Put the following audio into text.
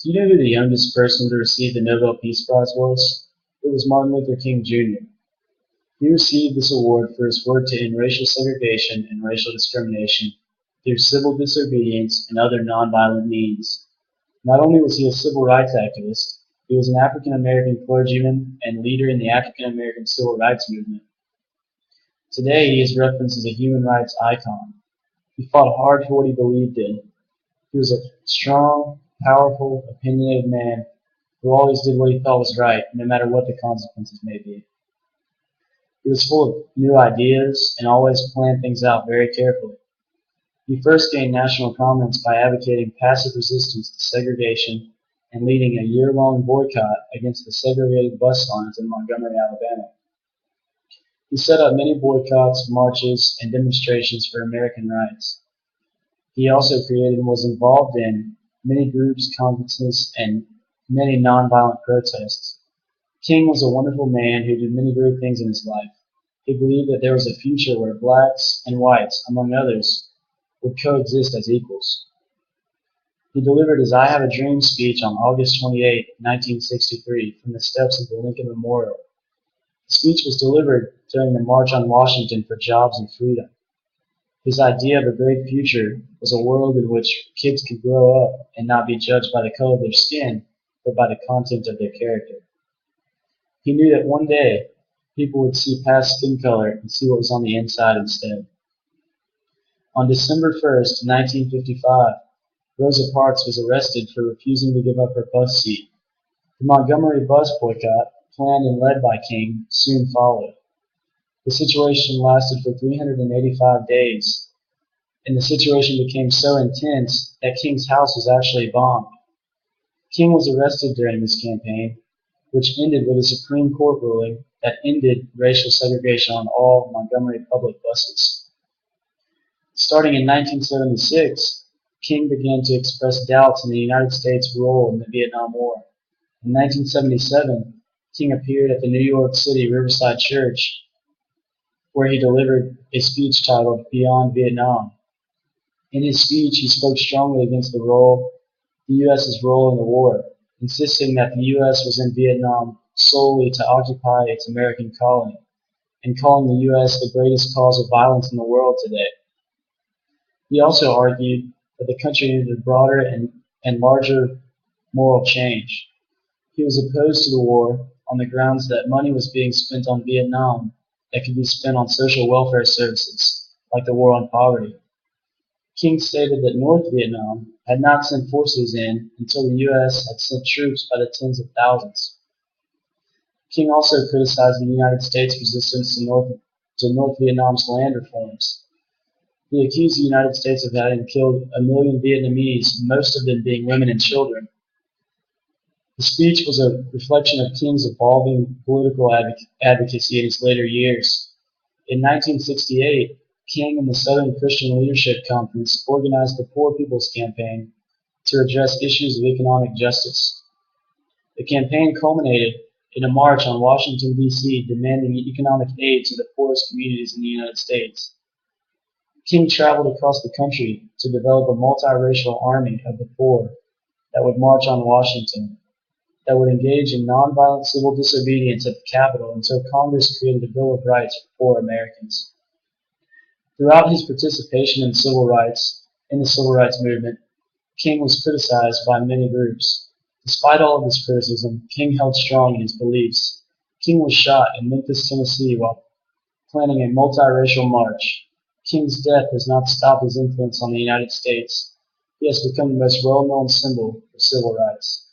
Do you know who the youngest person to receive the Nobel Peace Prize was? It was Martin Luther King Jr. He received this award for his work to end racial segregation and racial discrimination through civil disobedience and other nonviolent means. Not only was he a civil rights activist, he was an African American clergyman and leader in the African American civil rights movement. Today, he is referenced as a human rights icon. He fought hard for what he believed in. He was a strong, powerful, opinionated man who always did what he thought was right, no matter what the consequences may be. He was full of new ideas and always planned things out very carefully. He first gained national prominence by advocating passive resistance to segregation and leading a year-long boycott against the segregated bus lines in Montgomery, Alabama. He set up many boycotts, marches, and demonstrations for American rights. He also created and was involved in many groups, conferences, and many nonviolent protests. King was a wonderful man who did many great things in his life. He believed that there was a future where blacks and whites, among others, would coexist as equals. He delivered his I Have a Dream speech on August 28, 1963, from the steps of the Lincoln Memorial. The speech was delivered during the March on Washington for Jobs and Freedom. His idea of a great future was a world in which kids could grow up and not be judged by the color of their skin, but by the content of their character. He knew that one day people would see past skin color and see what was on the inside instead. On December 1st, 1955, Rosa Parks was arrested for refusing to give up her bus seat. The Montgomery bus boycott, planned and led by King, soon followed. The situation lasted for 385 days, and the situation became so intense that King's house was actually bombed. King was arrested during this campaign, which ended with a Supreme Court ruling that ended racial segregation on all Montgomery public buses. Starting in 1976, King began to express doubts in the United States' role in the Vietnam War. In 1977, King appeared at the New York City Riverside Church, where he delivered a speech titled Beyond Vietnam. In his speech, he spoke strongly against the U.S.'s role in the war, insisting that the U.S. was in Vietnam solely to occupy its American colony, and calling the U.S. the greatest cause of violence in the world today. He also argued that the country needed a broader and larger moral change. He was opposed to the war on the grounds that money was being spent on Vietnam that could be spent on social welfare services, like the war on poverty. King stated that North Vietnam had not sent forces in until the U.S. had sent troops by the tens of thousands. King also criticized the United States' resistance to North Vietnam's land reforms. He accused the United States of having killed 1 million Vietnamese, most of them being women and children. The speech was a reflection of King's evolving political advocacy in his later years. In 1968, King and the Southern Christian Leadership Conference organized the Poor People's Campaign to address issues of economic justice. The campaign culminated in a march on Washington, D.C., demanding economic aid to the poorest communities in the United States. King traveled across the country to develop a multiracial army of the poor that would march on Washington, that would engage in nonviolent civil disobedience at the Capitol until Congress created a Bill of Rights for poor Americans. Throughout his participation in the civil rights movement, King was criticized by many groups. Despite all of this criticism, King held strong in his beliefs. King was shot in Memphis, Tennessee while planning a multiracial march. King's death has not stopped his influence on the United States. He has become the most well-known symbol of civil rights.